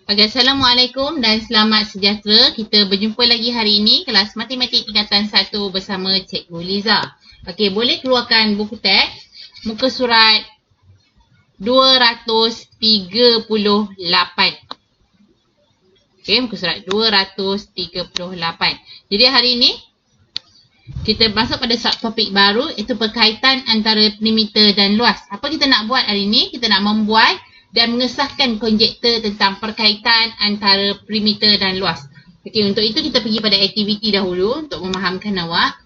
Okay, Assalamualaikum dan selamat sejahtera. Kita berjumpa lagi hari ini kelas Matematik Tingkatan 1 bersama Cikgu Liza. Okay, boleh keluarkan buku teks muka surat 238. Okay, muka surat 238. Jadi hari ini kita masuk pada subtopik baru, iaitu perkaitan antara perimeter dan luas. Apa kita nak buat hari ini? Kita nak membuat dan mengesahkan konjektor tentang perkaitan antara perimeter dan luas. Okey, untuk itu kita pergi pada aktiviti dahulu untuk memahamkan awak.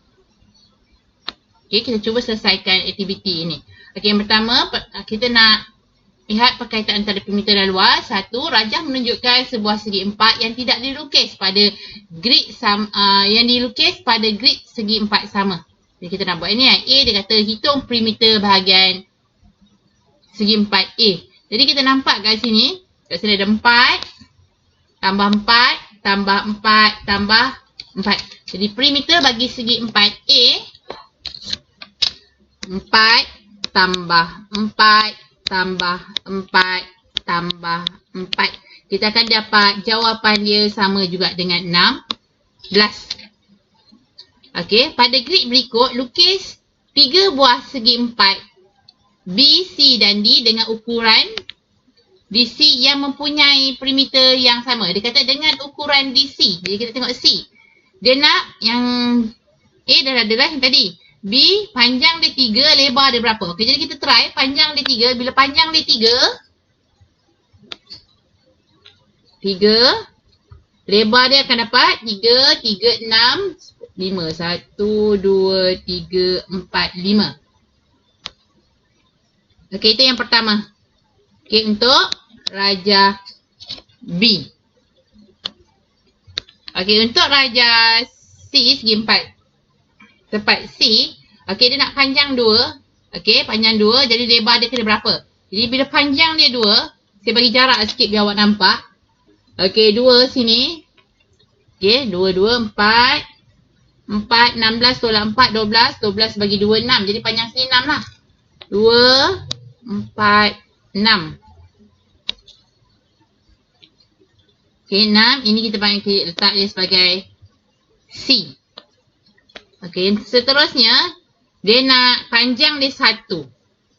Okey, kita cuba selesaikan aktiviti ini. Okey, yang pertama kita nak lihat perkaitan antara perimeter dan luas. Satu, rajah menunjukkan sebuah segi empat yang tidak dilukis pada grid segi empat sama. Jadi kita nak buat ini. A dia kata hitung perimeter bahagian segi empat A. Jadi kita nampak kat sini ada 4, tambah 4, tambah 4, tambah 4. Jadi perimeter bagi segi 4A, 4 tambah 4, tambah 4, tambah 4. Kita akan dapat jawapan dia sama juga dengan 16. Okey, pada grid berikut, lukis 3 buah segi 4 B, C dan D dengan ukuran DC yang mempunyai perimeter yang sama. Dia kata dengan ukuran DC. Jadi kita tengok C. Dia nak yang A dah ada lah yang tadi. B, panjang dia 3, lebar dia berapa? Okey, jadi kita try panjang dia 3. Bila panjang dia 3, lebar dia akan dapat 3, 3, 6, 5. 1, 2, 3, 4, 5. Okey, itu yang pertama. Okey, untuk rajah B. Okey, untuk rajah C, segi 4. Tepat C. Okey, dia nak panjang 2. Okey, panjang 2. Jadi lebar dia kena berapa? Jadi bila panjang dia 2, saya bagi jarak sikit biar awak nampak. Okey, 2 sini. Okey, 2, 2, 4. 4, 16 tolak 4, 12. 12 bagi 2, 6. Jadi panjang sini 6 lah. 2, 4, 6. Okey, 6. Ini kita letak dia sebagai C. Okey, seterusnya dia nak panjang dia 1.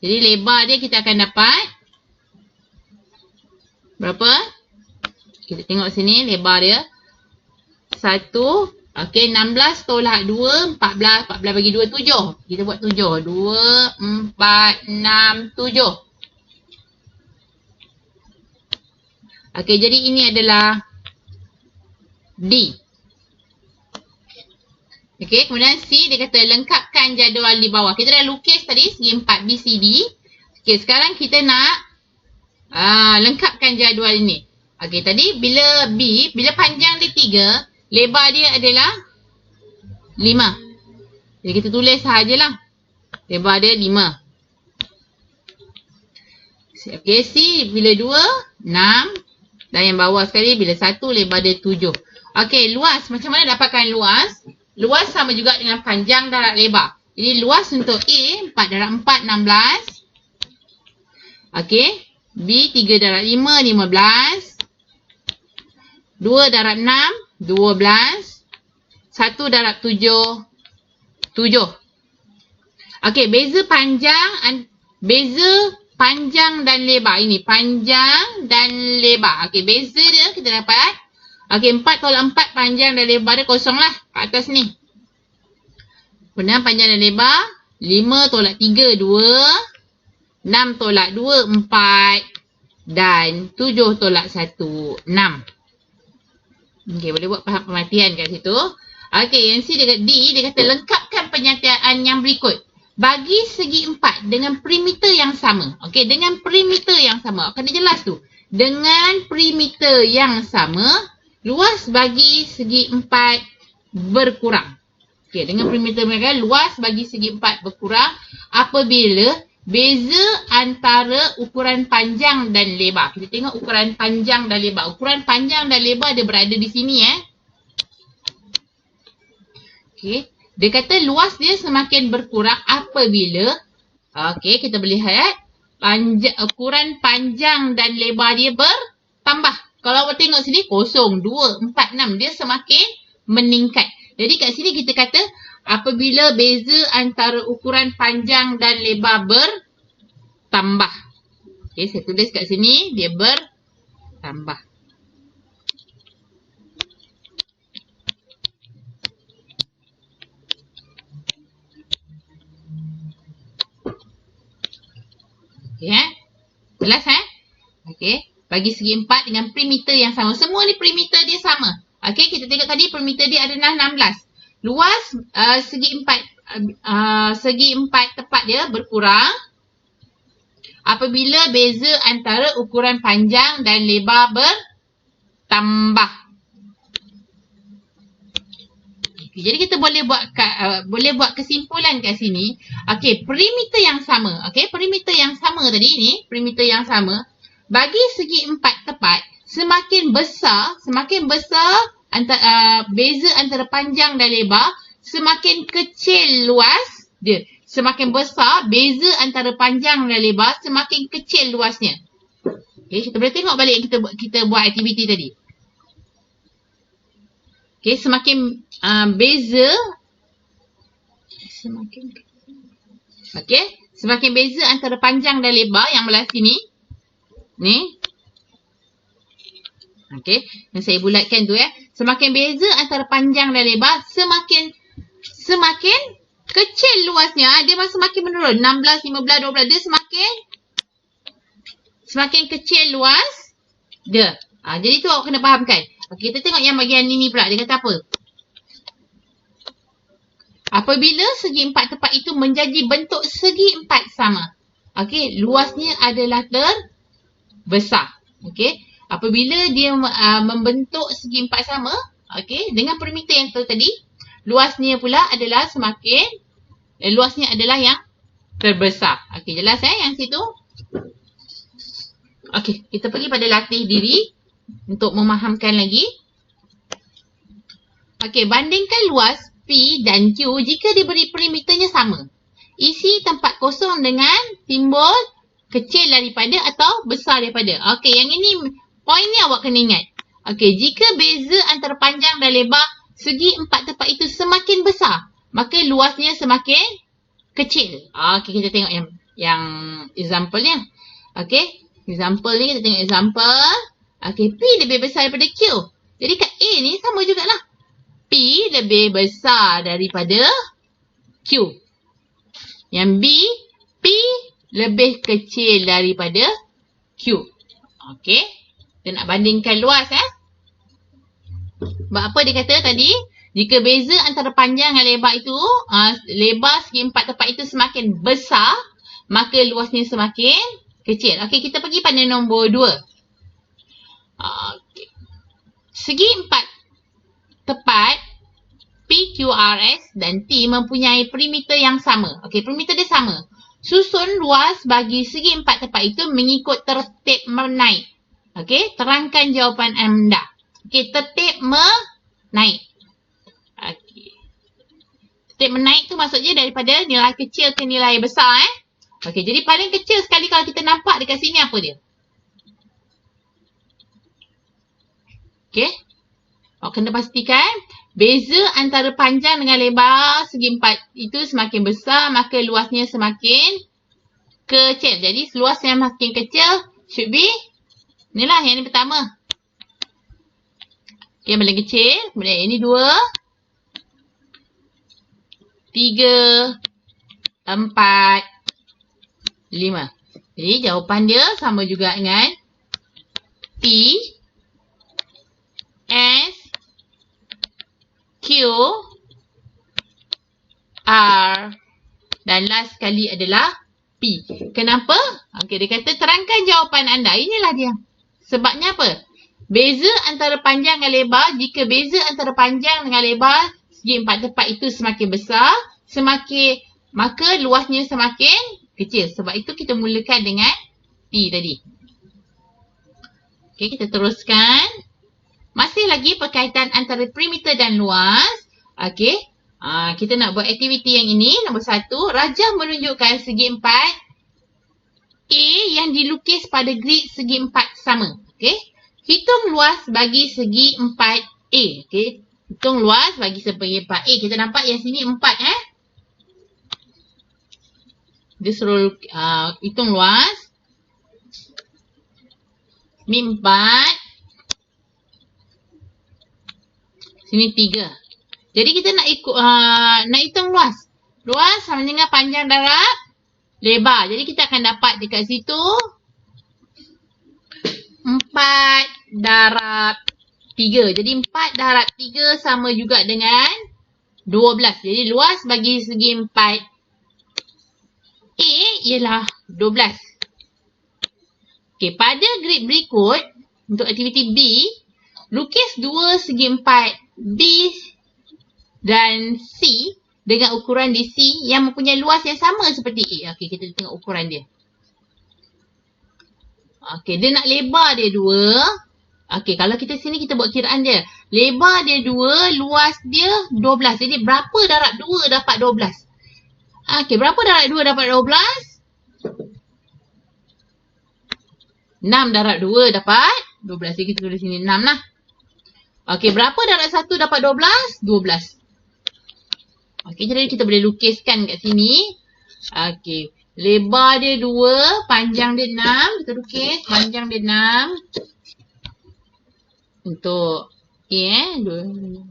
Jadi lebar dia kita akan dapat berapa? Kita tengok sini lebar dia 1. Okey, 16 tolak 2, 14. 14 bagi 2, 7. Kita buat 7. 2, 4, 6, 7. Okey, jadi ini adalah D. Okey, kemudian C dia kata lengkapkan jadual di bawah. Kita dah lukis tadi segi 4 BCD. Okey, sekarang kita nak lengkapkan jadual ini. Okey, tadi bila panjang dia 3, lebar dia adalah 5. Jadi kita tulis sahajalah. Lebar dia 5. Okey, C bila 2, 6. Dan yang bawah sekali bila 1, lebar dia 7. Okey, luas. Macam mana dapatkan luas? Luas sama juga dengan panjang darab lebar. Jadi luas untuk A, 4 darab 4, 16. Okey. B, 3 darab 5, 15. 2 darab 6, 12. 1 darab 7, 7. Okey, beza panjang dan lebar. Ini panjang dan lebar. Okey, beza dia kita dapat. Okey, 4 tolak 4 panjang dan lebar dia kosong lah kat atas ni. Kemudian panjang dan lebar 5 tolak 3, 2. 6 tolak 2, 4. Dan 7 tolak 1, 6. Okey, boleh buat pengertian kat situ. Okey, yang C dia kata D, dia kata lengkapkan penyataan yang berikut. Bagi segi 4 dengan perimeter yang sama. Okey, dengan perimeter yang sama. Kena jelas tu. Dengan perimeter yang sama, luas bagi segi 4 berkurang. Okey, dengan perimeter mereka, luas bagi segi 4 berkurang apabila beza antara ukuran panjang dan lebar. Kita tengok ukuran panjang dan lebar. Ukuran panjang dan lebar dia berada di sini. Okey. Dia kata luas dia semakin berkurang apabila, kita boleh lihat ukuran panjang dan lebar dia bertambah. Kalau awak tengok sini, 0, 2, 4, 6. Dia semakin meningkat. Jadi kat sini kita kata, apabila beza antara ukuran panjang dan lebar bertambah. Okay, saya tulis kat sini, dia bertambah. Okay, jelas Okay, bagi segi 4 dengan perimeter yang sama. Semua ni perimeter dia sama. Okay, kita tengok tadi perimeter dia adalah 16. Luas segi 4 tepat dia berkurang apabila beza antara ukuran panjang dan lebar bertambah. Jadi kita boleh buat kesimpulan kat sini. Okey, perimeter yang sama. Okey, perimeter yang sama tadi ni, perimeter yang sama bagi segi 4 tepat semakin besar beza antara panjang dan lebar, semakin kecil luas dia. Semakin besar beza antara panjang dan lebar, semakin kecil luasnya. Okey, kita boleh tengok balik kita buat aktiviti tadi. Okey, semakin beza semakin beza antara panjang dan lebar yang belah sini ni. Okey, yang saya bulatkan tu semakin beza antara panjang dan lebar, semakin kecil luasnya. Dia semakin menurun, 16, 15, 12, dia semakin kecil luas dia. Jadi tu awak kena fahamkan. Okey, kita tengok yang bahagian ini pula. Dia kata apa? Apabila segi 4 tepat itu menjadi bentuk segi 4 sama. Okey, luasnya adalah terbesar. Okey, apabila dia membentuk segi 4 sama, okey, dengan perimeter yang tadi, luasnya pula adalah luasnya adalah yang terbesar. Okey, jelas yang situ? Okey, kita pergi pada latih diri untuk memahamkan lagi. Okey, bandingkan luas P dan Q jika diberi perimeternya sama. Isi tempat kosong dengan simbol kecil daripada atau besar daripada. Okey, yang ini poin ni awak kena ingat. Okey, jika beza antara panjang dan lebar segi 4 tepat itu semakin besar, maka luasnya semakin kecil. Okey, kita tengok yang example-nya. Okey, example ni kita tengok example. Okey, P lebih besar daripada Q. Jadi kat A ni sama jugalah. P lebih besar daripada Q. Yang B, P lebih kecil daripada Q. Okey, kita nak bandingkan luas Sebab apa dia kata tadi? Jika beza antara panjang dan lebar itu, lebar segi 4 tepat itu semakin besar, maka luasnya semakin kecil. Okey, kita pergi pada nombor 2. Okay. Segi 4 tepat PQRS dan T mempunyai perimeter yang sama. Okey, perimeter dia sama. Susun luas bagi segi 4 tepat itu mengikut tertib menaik. Okey, terangkan jawapan anda. Okey, tertib menaik. Okey. Tertib menaik tu maksudnya daripada nilai kecil ke nilai besar Okey, jadi paling kecil sekali kalau kita nampak dekat sini apa dia? Okey. Awak kena pastikan beza antara panjang dengan lebar segi 4 itu semakin besar, maka luasnya semakin kecil. Jadi luas yang makin kecil should be inilah yang ni pertama. Okay, yang paling kecil. Kemudian ini 2, 3, 4, 5. Jadi jawapan dia sama juga dengan P, S, Q, R dan last sekali adalah P. Kenapa? Okey, dia kata terangkan jawapan anda. Inilah dia. Sebabnya apa? Beza antara panjang dan lebar, jika beza antara panjang dengan lebar segi 4 tepat itu semakin besar, maka luasnya semakin kecil. Sebab itu kita mulakan dengan T tadi. Okey, kita teruskan. Masih lagi perkaitan antara perimeter dan luas. Okey. Kita nak buat aktiviti yang ini. Nombor 1. Rajah menunjukkan segi 4 A yang dilukis pada grid segi 4 sama. Okey. Hitung luas bagi segi 4A. Okey. Hitung luas bagi segi 4A. Kita nampak yang sini 4 Dia suruh hitung luas. Ni 4. Sini 3. Jadi kita nak nak hitung luas. Luas sama dengan panjang darab lebar. Jadi kita akan dapat dekat situ 4 darab 3. Jadi 4 darab 3 sama juga dengan 12. Jadi luas bagi segi 4A ialah 12. Okey, pada grid berikut untuk aktiviti B, lukis dua segi 4B dan C dengan ukuran DC yang mempunyai luas yang sama seperti A. Okey, kita tengok ukuran dia. Okey, dia nak lebar dia 2. Okey, kalau kita sini kita buat kiraan dia. Lebar dia 2, luas dia 12. Jadi berapa darab 2 dapat 12? Okey, berapa darab 2 dapat 12? 6 darab 2 dapat 12. Jadi kita tulis sini 6 lah. Okey, berapa darab 1 dapat 12? 12. Okey, jadi kita boleh lukiskan kat sini. Okey, lebar dia 2, panjang dia 6. Kita lukis panjang dia 6. Untuk okey 2,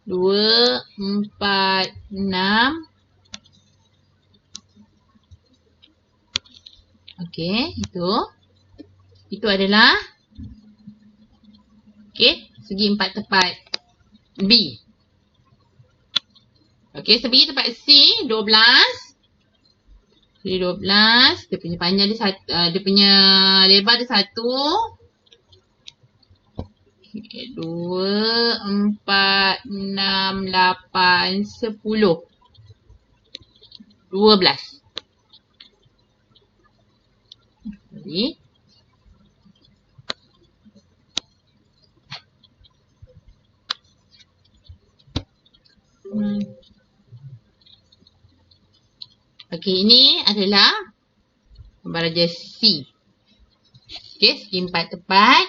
4, 6. Okey, itu adalah okey, segi 4 tepat B. Okey, segi tepat C 12. Jadi 12, dia punya panjang dia dia punya lebar dia 1. Okay, 2, 4, 6, 8, 10. 12. Jadi okey, ini adalah gambar raja C. Okey, segi 4 tepat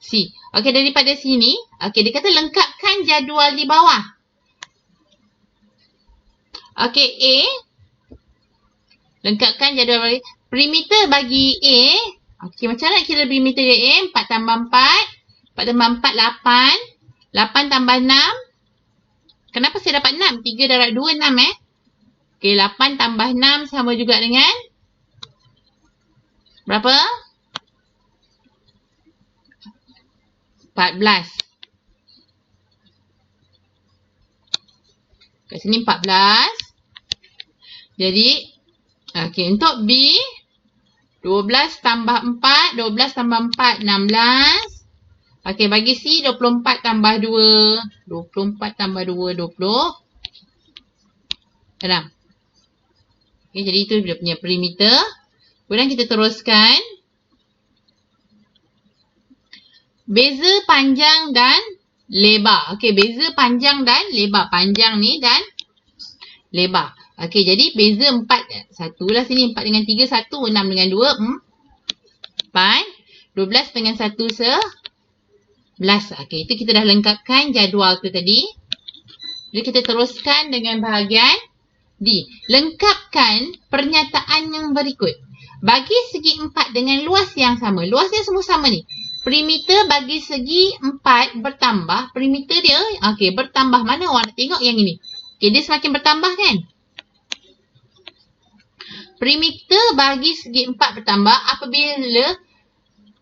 C. Okey, daripada sini, okey, dia kata lengkapkan jadual di bawah. Okey, A. Lengkapkan jadual perimeter bagi A. Okey, macam mana kira perimeter A? 4 tambah 4. 4 tambah 4, 8. 8 tambah 6. Kenapa saya dapat 6? 3 darab 2, 6 Okey, 8 tambah 6 sama juga dengan berapa? 14. Kat sini 14. Jadi, okey, untuk B, 12 tambah 4, 12 tambah 4, 16. Okey, bagi C, 24 tambah 2, 24 tambah 2, 26. Okey, jadi itu dia punya perimeter. Kemudian kita teruskan. Beza panjang dan lebar. Okey, beza panjang dan lebar. Panjang ni dan lebar. Okey, jadi beza 4. 1 lah sini. 4 dengan 3, 1. 6 dengan 2, 4. 12 dengan 1, 11. Okey, itu kita dah lengkapkan jadual tu tadi. Jadi kita teruskan dengan bahagian D. Lengkapkan pernyataan yang berikut. Bagi segi 4 dengan luas yang sama. Luasnya semua sama ni. Perimeter bagi segi 4 bertambah. Perimeter dia, okey, bertambah. Mana orang nak tengok yang ini? Okey, dia semakin bertambah kan? Perimeter bagi segi 4 bertambah apabila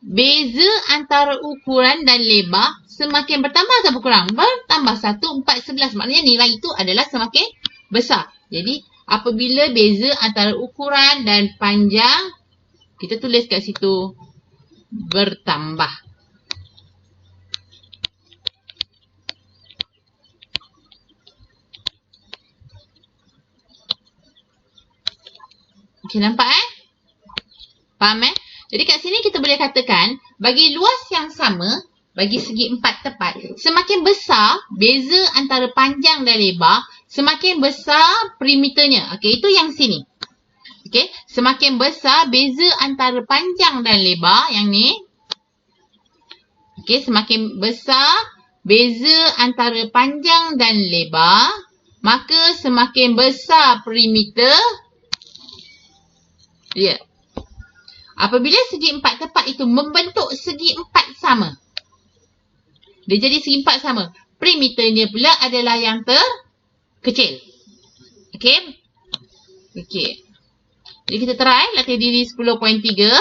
beza antara ukuran dan lebar semakin bertambah atau berkurang? Bertambah 1, 4, 11. Maknanya nilai itu adalah semakin besar. Jadi, apabila beza antara ukuran dan panjang, kita tulis kat situ bertambah. Okey, nampak Faham Jadi kat sini kita boleh katakan, bagi luas yang sama, bagi segi 4 tepat, semakin besar beza antara panjang dan lebar, semakin besar perimeternya. Okey, itu yang sini. Okey, semakin besar beza antara panjang dan lebar, yang ni, Okey, semakin besar beza antara panjang dan lebar, maka semakin besar perimeter dia. Apabila segi empat tepat itu membentuk segi empat sama, dia jadi segi empat sama, perimeternya pula adalah yang terkecil. Okey? Okey. Jadi kita try latih diri 10.3.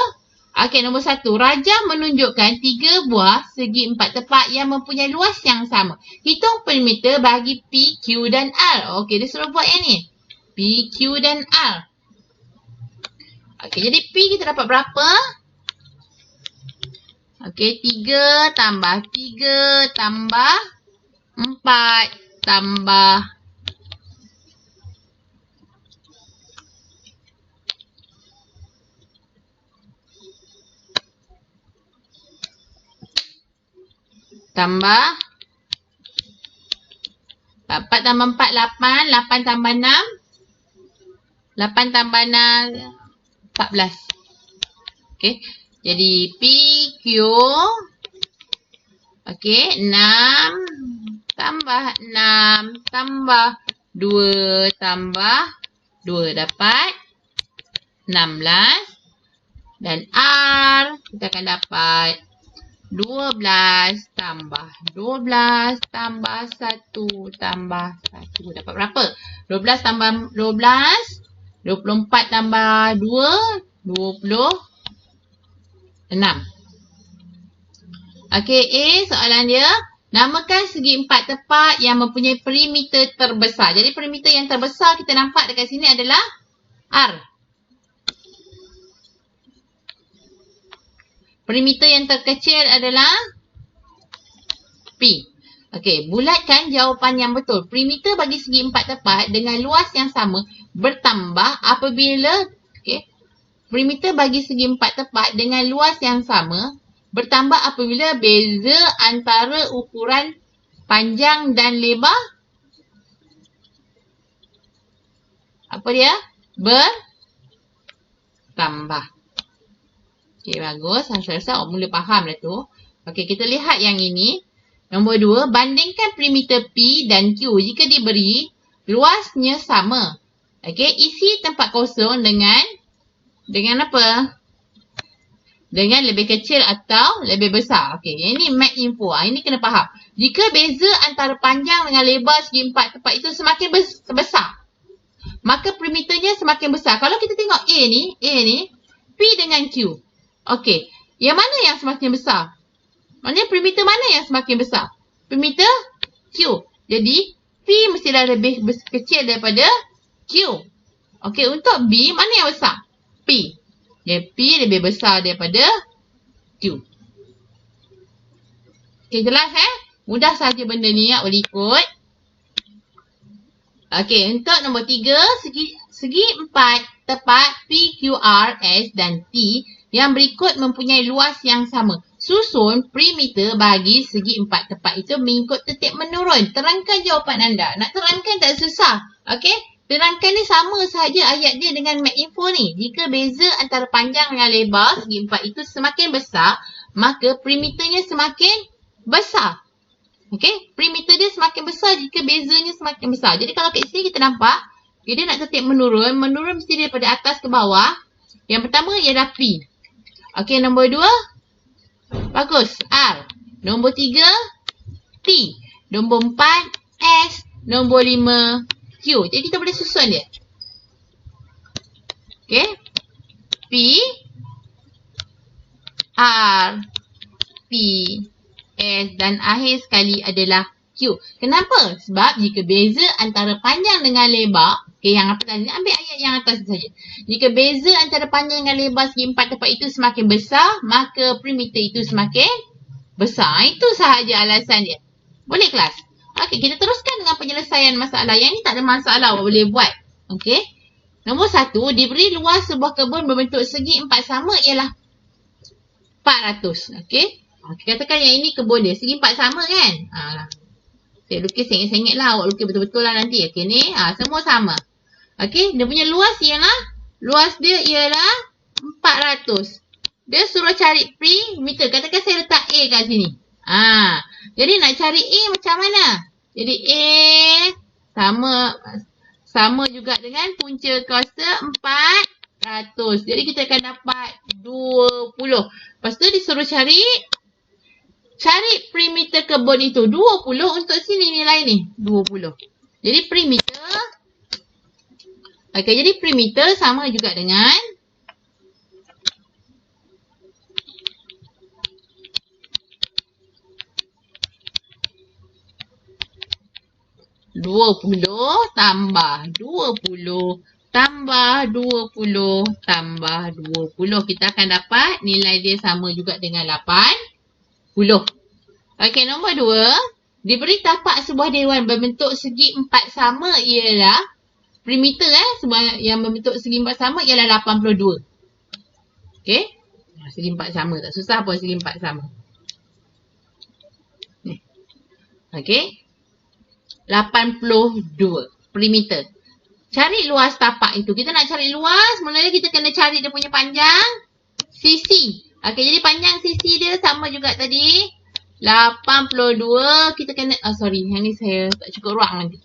Okey, nombor 1. Rajah menunjukkan 3 buah segi empat tepat yang mempunyai luas yang sama. Hitung perimeter bagi P, Q dan R. Okey, dia suruh buat yang ni. P, Q dan R. Okey, jadi P kita dapat berapa? Okey, 3 tambah 3 tambah 4 tambah tambah 4 tambah 4, 8. 8 tambah 6. 8 tambah 6, 14. Okey. Jadi PQ. Okey. 6 tambah 6 tambah 2 tambah 2 dapat 16. Dan R kita akan dapat 12 tambah 12 tambah 1 tambah 1. Dapat berapa? 12 tambah 12. 24 tambah 2. 26. Okey, A soalan dia. Namakan segi empat tepat yang mempunyai perimeter terbesar. Jadi perimeter yang terbesar kita nampak dekat sini adalah R. Perimeter yang terkecil adalah P. Okey, bulatkan jawapan yang betul. Perimeter bagi segi empat tepat dengan luas yang sama bertambah apabila perimeter bagi segi empat tepat dengan luas yang sama bertambah apabila beza antara ukuran panjang dan lebar apa dia? Bertambah. Okey, bagus. Saya rasa mula faham dah tu. Okey, kita lihat yang ini. Nombor 2, bandingkan perimeter P dan Q jika diberi luasnya sama. Okey, isi tempat kosong dengan apa? Dengan lebih kecil atau lebih besar. Okey, ini mat info. Ini kena faham. Jika beza antara panjang dengan lebar segi empat tepat itu semakin besar, maka perimeternya semakin besar. Kalau kita tengok A ni, P dengan Q. Okey, yang mana yang semakin besar? Maknanya perimeter mana yang semakin besar? Perimeter Q. Jadi, P mestilah lebih kecil daripada Q. Okey, untuk B, mana yang besar? P. Jadi, P lebih besar daripada Q. Okey, jelas Mudah saja benda ni boleh ikut. Okey, untuk nombor 3, segi empat tepat P, Q, R, S dan T yang berikut mempunyai luas yang sama. Susun perimeter bagi segi empat tepat itu mengikut tertib menurun. Terangkan jawapan anda. Nak terangkan tak susah. Okey? Terangkan ni sama sahaja ayat dia dengan mat info ni. Jika beza antara panjang dengan lebar segi empat itu semakin besar, maka perimeternya semakin besar. Okey? Perimeter dia semakin besar jika bezanya semakin besar. Jadi kalau kat sini kita nampak, dia nak tertib menurun. Menurun mesti daripada atas ke bawah. Yang pertama ialah P. Okey, nombor 2. Bagus. R. Nombor 3. T. Nombor 4. S. Nombor 5. Q. Jadi kita boleh susun dia. Okey. P. R. P. S. Dan akhir sekali adalah Q. Kenapa? Sebab jika beza antara panjang dengan lebar, okey, yang apa tadi? Ambil ayat yang atas saja. Jika beza antara panjang dengan lebar segi empat tepat itu semakin besar, maka perimeter itu semakin besar. Itu sahaja alasan dia. Boleh kelas? Okey, kita teruskan dengan penyelesaian masalah. Yang ni tak ada masalah, awak boleh buat. Okey. Nombor 1, diberi luas sebuah kebun berbentuk segi empat sama ialah 400. Okey. Katakan yang ini kebun dia. Segi empat sama kan? Saya lukis sengit-sengit lah. Awak lukis betul-betul lah nanti. Okey ni. Semua sama. Okey. Dia punya luas ialah. Luas dia ialah 400. Dia suruh cari perimeter. Katakan saya letak A kat sini. Jadi nak cari A macam mana? Jadi A sama juga dengan punca kuasa 400. Jadi kita akan dapat 20. Lepas tu disuruh cari perimeter kebun itu. 20 untuk sini nilai ni. 20. Jadi perimeter sama juga dengan 20 tambah 20 tambah 20 tambah 20. Kita akan dapat nilai dia sama juga dengan 80. Okey, nombor 2. Diberi tapak sebuah dewan berbentuk segi empat sama ialah perimeter sebuah yang berbentuk segi empat sama ialah 82. Okey. Segi empat sama. Tak susah pun segi empat sama. Ni. Okey. 82 perimeter. Cari luas tapak itu. Kita nak cari luas, mula kita kena cari dia punya panjang sisi. Okey, jadi panjang sisi dia sama juga tadi. 82. Kita kena, sorry, yang ni saya tak cukup ruang nanti.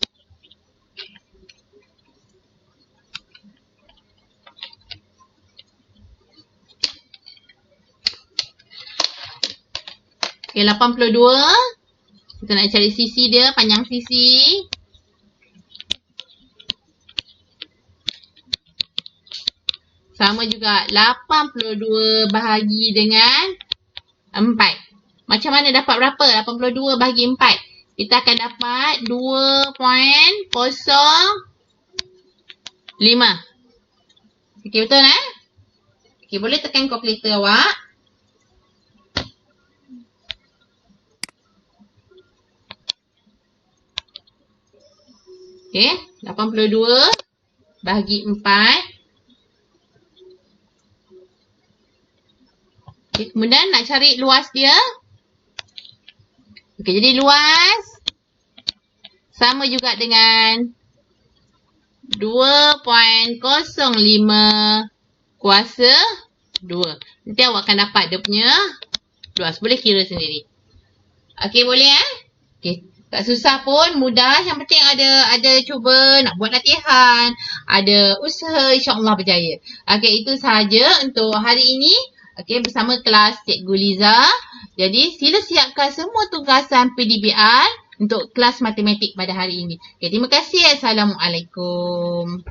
Okey, 82. Kita nak cari sisi dia, panjang sisi. Sama juga 82 bahagi dengan 4. Macam mana dapat berapa? 82 bahagi 4. Kita akan dapat 2.05. Okey, betul Okey, boleh tekan kalkulator awak. Okey, 82 bahagi 4. Okay, kemudian nak cari luas dia. Okey, jadi luas sama juga dengan 2.05 kuasa 2. Nanti awak akan dapat dia punya luas. Boleh kira sendiri. Okey, boleh Okey. Tak susah pun, mudah. Yang penting ada cuba nak buat latihan, ada usaha, insya-Allah berjaya. Okey, itu sahaja untuk hari ini. Okey, bersama kelas Cikgu Liza. Jadi, sila siapkan semua tugasan PDBR untuk kelas matematik pada hari ini. Okey, terima kasih. Assalamualaikum.